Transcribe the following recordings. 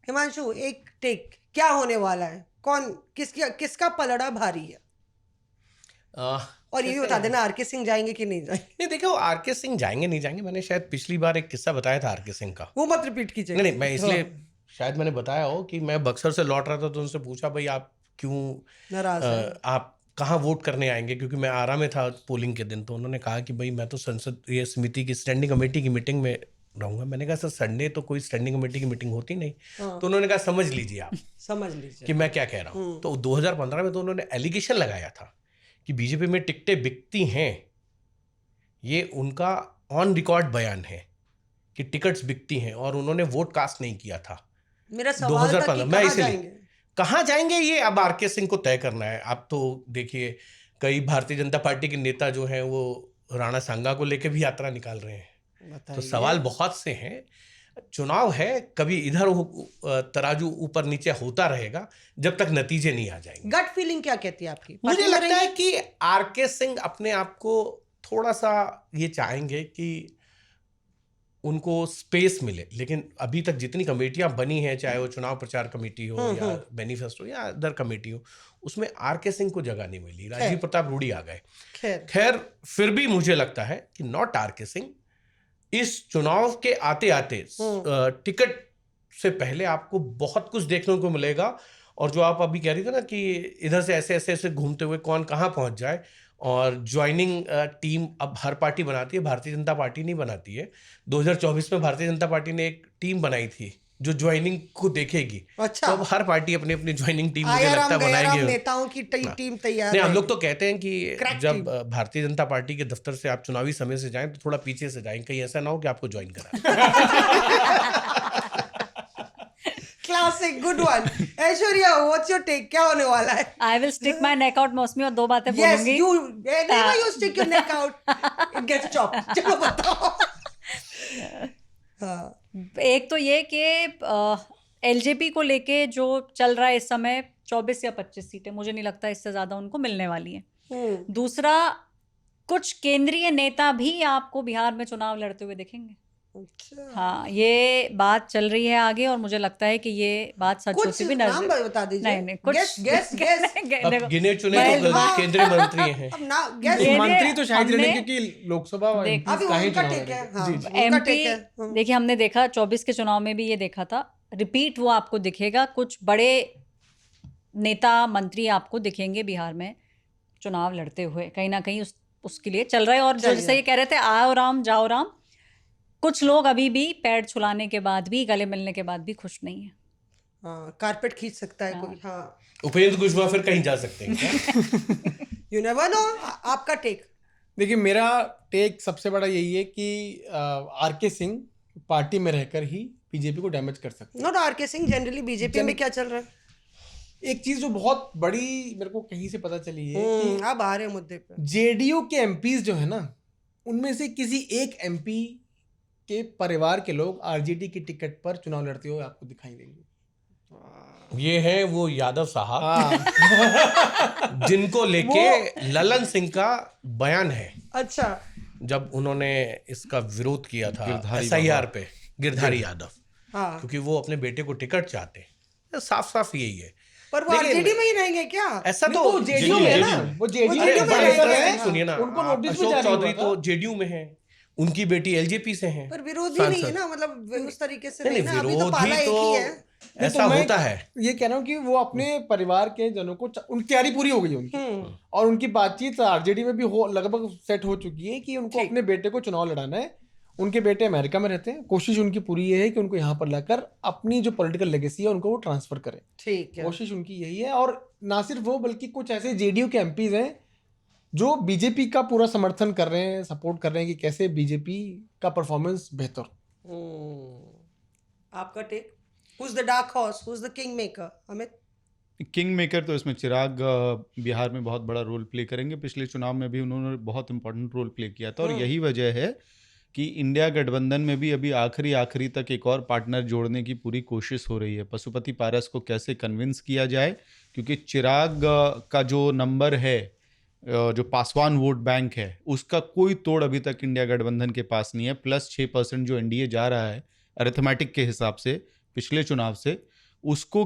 हिमांशु, एक टेक, क्या होने वाला है? कौन किसका पलड़ा भारी है? और ये भी बता देना आरके सिंह जाएंगे कि नहीं जाएंगे। नहीं देखो, आरके सिंह जाएंगे नहीं जाएंगे, मैंने शायद पिछली बार एक किस्सा बताया था आरके सिंह का, वो मत रिपीट कीजिए। नहीं मैं इसलिए शायद मैंने बताया हो कि मैं बक्सर से लौट रहा था तो उनसे पूछा भाई आप क्यों नाराज हैं? आप कहाँ वोट करने आएंगे, क्योंकि मैं आरा में था पोलिंग के दिन। तो उन्होंने कहा कि भाई मैं तो संसद ये समिति की स्टैंडिंग कमेटी की मीटिंग में रहूंगा। मैंने कहा सर संडे तो कोई स्टैंडिंग कमेटी की मीटिंग होती नहीं। तो उन्होंने कहा समझ लीजिए आप समझ लीजिए कि मैं क्या कह रहा हूँ। तो 2015 में तो उन्होंने एलिगेशन लगाया था कि बीजेपी में टिकटें बिकती हैं, ये उनका ऑन रिकॉर्ड बयान है कि टिकट्स बिकती हैं, और उन्होंने वोट कास्ट नहीं किया था। मेरा सवाल था कि मैं कहाँ इसलिए जाएंगे? कहाँ जाएंगे ये अब आरके सिंह को तय करना है। आप तो देखिए कई भारतीय जनता पार्टी के नेता जो हैं वो राणा सांगा को लेकर भी यात्रा निकाल रहे हैं। तो सवाल बहुत से हैं। चुनाव है, कभी इधर तराजू ऊपर नीचे होता रहेगा जब तक नतीजे नहीं आ जाएंगे। गट फीलिंग क्या कहती है आपकी? मुझे लगता है कि आरके सिंह अपने आप को थोड़ा सा ये चाहेंगे कि उनको स्पेस मिले, लेकिन अभी तक जितनी कमेटियां बनी हैं, चाहे वो चुनाव प्रचार कमेटी हो या मैनिफेस्टो या अदर कमेटी हो, उसमें आरके सिंह को जगह नहीं मिली। राजीव प्रताप रूडी आ गए। खैर फिर भी मुझे लगता है कि नॉट आरके सिंह। इस चुनाव के आते आते टिकट से पहले आपको बहुत कुछ देखने को मिलेगा। और जो आप अभी कह रही थे ना कि इधर से ऐसे ऐसे ऐसे घूमते हुए कौन कहाँ पहुंच जाए, और ज्वाइनिंग टीम अब हर पार्टी बनाती है, भारतीय जनता पार्टी नहीं बनाती है। 2024 में भारतीय जनता पार्टी ने एक टीम बनाई थी जो ज्वाइनिंग को देखेगी। अच्छा। तो अब हर पार्टी अपनी अपनी ज्वाइनिंग टीम मुझे लगता है बनाएगी। नेताओं की टीम तैयार नहीं, हम लोग तो कहते हैं कि जब भारतीय जनता पार्टी के दफ्तर से आप चुनावी समय से जाएं तो थोड़ा पीछे से जाएं, कहीं ऐसा ना हो कि आपको ज्वाइन करा। Classic, good one. Aishwarya, what's your take, क्या होने वाला है? I will stick my neck out Mausami, और दो बातें बोलूंगी। You stick your neck out, it gets chopped. चलो बताओ। एक तो ये कि एलजेपी को लेके जो चल रहा है इस समय 24 या 25 सीटें, मुझे नहीं लगता इससे ज्यादा उनको मिलने वाली हैं। दूसरा, कुछ केंद्रीय नेता भी आपको बिहार में चुनाव लड़ते हुए दिखेंगे। हाँ, ये बात चल रही है आगे, और मुझे लगता है कि ये बात सच होती भी नाम बता दीजिए। नहीं, कुछ गेस गिने चुने तो केंद्रीय मंत्री हैं। मंत्री तो शायद नहीं, क्योंकि लोकसभा एमपी देखिए, हमने देखा 24 के चुनाव में भी ये देखा था, रिपीट वो आपको दिखेगा। कुछ बड़े नेता मंत्री आपको दिखेंगे बिहार में चुनाव लड़ते हुए, कहीं ना कहीं उसके लिए चल रहा है। और जैसे ये कह रहे थे आओ राम जाओ राम, कुछ लोग अभी भी पैर छुलाने के बाद भी, गले मिलने के बाद भी खुश नहीं है। कारपेट खींच सकता है कोई। उपेंद्र कुशवाहा फिर कहीं जा सकते हैं। You never know. आपका टेक? देखिए, मेरा टेक सबसे बड़ा यही है कि आरके सिंह पार्टी में रहकर ही बीजेपी को डैमेज कर सकते हैं। Not RK Singh, generally BJP में क्या चल रहा है? एक चीज जो बहुत बड़ी मेरे को कहीं से पता चली है कि अब आ रहे हैं मुद्दे पे। जेडीयू के एमपीज जो है ना, उनमें से किसी एक एमपी के परिवार के लोग आरजेडी की टिकट पर चुनाव लड़ते हुए आपको दिखाई देंगे। ये है वो यादव साहब जिनको लेके ललन सिंह का बयान है। अच्छा। जब उन्होंने इसका विरोध किया था SIR पे, गिरधारी यादव, क्योंकि वो अपने बेटे को टिकट चाहते हैं। साफ साफ यही है। पर वो आरजेडी में ही रहेंगे क्या? ऐसा तो जेडीयू में है ना, वो जेडीयू में। सुनिए ना, अशोक चौधरी तो जेडीयू में है, उनकी बेटी एलजेपी से है। पर विरोधी नहीं है ना, मतलब उस तरीके से नहीं ना। अभी तो पाला एक ही है। ऐसा होता है। ये कह रहा हूँ कि वो अपने परिवार के जनों को, उनकी तैयारी पूरी हो गई उनकी, और उनकी बातचीत आरजेडी में भी लगभग सेट हो चुकी है कि उनको अपने बेटे को चुनाव लड़ाना है। उनके बेटे अमेरिका में रहते हैं, कोशिश उनकी पूरी ये है कि उनको यहाँ पर लाकर अपनी जो पॉलिटिकल लेगेसी है उनको वो ट्रांसफर करें। ठीक है, कोशिश उनकी यही है। और ना सिर्फ वो, बल्कि कुछ ऐसे जेडीयू के एमपीज हैं जो बीजेपी का पूरा समर्थन कर रहे हैं, सपोर्ट कर रहे हैं कि कैसे बीजेपी का परफॉर्मेंस बेहतर। आपका take? Who's the dark horse? Who's the king maker? Amit? King maker तो इसमें चिराग बिहार में बहुत बड़ा रोल प्ले करेंगे। पिछले चुनाव में भी उन्होंने बहुत इंपॉर्टेंट रोल प्ले किया था, और यही वजह है कि इंडिया गठबंधन में भी अभी आखिरी तक एक और पार्टनर जोड़ने की पूरी कोशिश हो रही है। पशुपति पारस को कैसे कन्विंस किया जाए, क्योंकि चिराग का जो नंबर है, जो पासवान वोट बैंक है, उसका कोई तोड़ अभी तक इंडिया गठबंधन के पास नहीं है। +6% जो एनडीए जा रहा है अरिथमेटिक के हिसाब से पिछले चुनाव से, उसको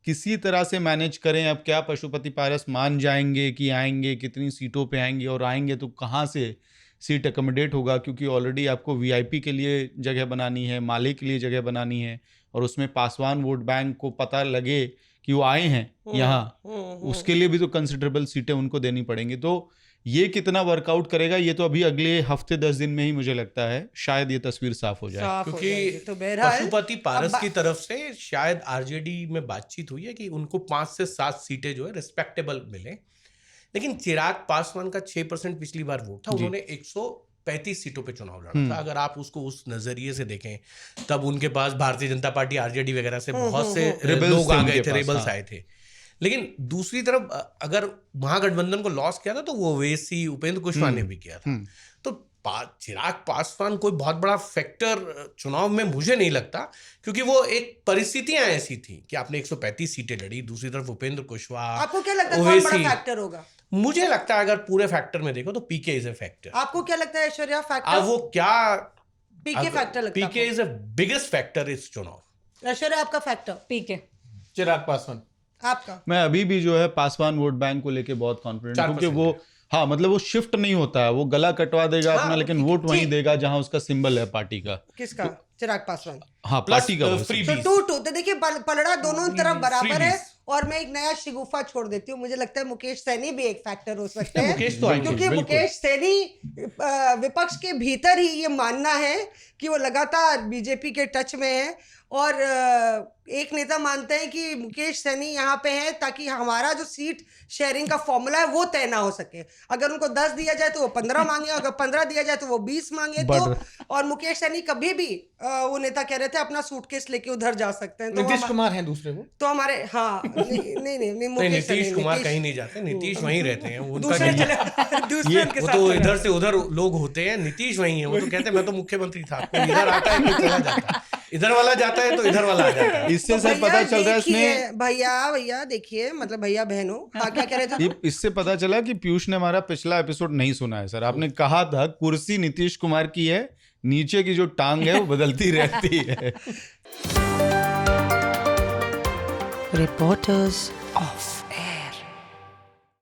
किसी तरह से मैनेज करें। अब क्या पशुपति पारस मान जाएंगे कि आएंगे, कितनी सीटों पे आएंगे, और आएंगे तो कहाँ से सीट अकोमोडेट होगा, क्योंकि ऑलरेडी आपको वीआईपी के लिए जगह बनानी है, माले के लिए जगह बनानी है, और उसमें पासवान वोट बैंक को पता लगे कि वो आए हैं यहाँ, उसके लिए भी तो कंसिडरेबल सीटें उनको देनी पड़ेंगी। तो ये कितना वर्कआउट करेगा ये तो अभी अगले हफ्ते 10 दिन में ही मुझे लगता है शायद ये तस्वीर साफ हो जाए। क्योंकि तो बहरहाल पशुपति पारस की तरफ से शायद आरजेडी में बातचीत हुई है कि उनको 5 से 7 सीटें जो है रिस्पेक्टेबल मिले, लेकिन चिराग पासवान का 6% पिछली बार वोट था, उन्होंने 135 सीटों पे चुनाव लड़ा था। अगर आप उसको उस नजरिए से देखें तब उनके पास भारतीय जनता पार्टी आरजेडी वगैरह से बहुत से लोग आ गए थे, रेबल्स आए थे। लेकिन दूसरी तरफ अगर महागठबंधन को लॉस किया था तो वो ओवैसी, उपेंद्र कुशवाहा ने भी किया था। तो चिराग पासवान कोई बहुत बड़ा फैक्टर चुनाव में मुझे नहीं लगता, क्योंकि वो एक परिस्थितियां ऐसी थी कि आपने 135 सीटें लड़ी, दूसरी तरफ उपेंद्र कुशवाहा, आपको क्या लगता है कौन बड़ा फैक्टर होगा? मुझे लगता है अगर पूरे फैक्टर में देखो तो पीके इज ए फैक्टर। आपको क्या लगता है ऐश्वर्या फैक्टर? अब वो क्या पीके फैक्टर लगता है? पीके इज ए बिगेस्ट फैक्टर इस चुनाव। ऐश्वर्या आपका फैक्टर? पीके। चिराग पासवान। आपका? मैं अभी भी जो है पासवान वोट बैंक को लेके बहुत कॉन्फिडेंट हूँ, क्योंकि वो हाँ मतलब वो शिफ्ट नहीं होता है, वो गला कटवा देगा अपना, लेकिन वोट वहीं देगा जहां उसका सिंबल है पार्टी का। किसका? चिराग पासवान। हाँ पार्टी का। तो टू तो देखिए पलड़ा दोनों तरफ बराबर है। और मैं एक नया शिगुफा छोड़ देती हूँ, मुझे लगता है मुकेश सैनी भी एक फैक्टर हो सकते हैं, क्योंकि मुकेश सैनी विपक्ष के भीतर ही ये मानना है कि वो लगातार बीजेपी के टच में है, और एक नेता मानते हैं कि मुकेश सैनी यहाँ पे है ताकि हमारा जो सीट शेयरिंग का फॉर्मूला है वो तय ना हो सके। अगर उनको 10 दिया जाए तो वो 15 मांगे, अगर 15 दिया जाए तो वो 20 मांगे। तो और मुकेश सैनी कभी भी वो नेता कह रहे थे अपना सूटकेस लेके उधर जा सकते हैं। तो नीतीश कुमार हैं दूसरे वो, तो हमारे हाँ नहीं नीतीश कुमार कहीं नहीं जाते, नीतीश वहीं रहते हैं। दूसरे वो तो इधर से उधर लोग होते हैं, नीतीश वहीं है। वो तो कहते हैं मैं तो मुख्यमंत्री था, कोई इधर आता है कोई चला जाता है, इधर वाला जाता है तो इधर वाला आ जाता है। इससे सर पता चल रहा है इसमें भैया देखिए, मतलब भैया बहनों, हाँ क्या कह रहे थे? इससे पता चला कि पीयूष ने हमारा पिछला एपिसोड नहीं सुना है सर। आपने कहा था कुर्सी नीतीश कुमार की है, नीचे की जो टांग है वो बदलती रहती है। Reporters of